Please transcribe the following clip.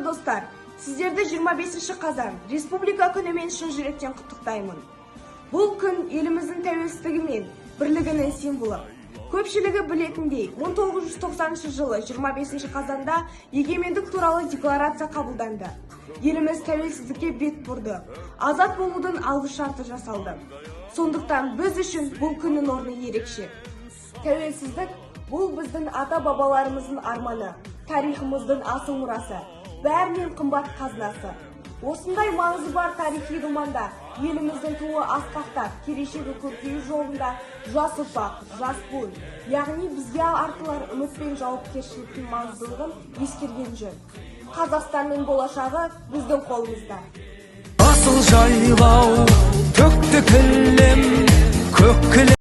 достар, сіздерді 25 қазан Республика күні мен шын жүректен құттықтаймын. Бұл күн еліміздің тәуелсіздігі мен бірлігінің символы. Көпшілігі білетіндей, 1990 жылы 25 қазанда егемендік туралы декларация қабылданды. Еліміз тәуелсіздікке бет бұрды. Азат болудың алғы шарты жасалды. Сондықтан біз үшін бұл күннің орны ерекше. Тәуелсіздік бұл біздің ата-бабаларымыздың арманы, тарихымыздың асыл мұрасы, бәрінен қымбат қазынасы. Осындай маңызы бар тарихи думанда еліміздің туы асқақтап, келешегі көркею жолында жас ұрпақ, жас буын, яғни бізге артылар үміт пен жауапкершіліктің маңыздылығын ескерген жөн. Қазақстанның болашағы біздің қолымызда. Asıl жайлау, төкті кілем, көк кілем.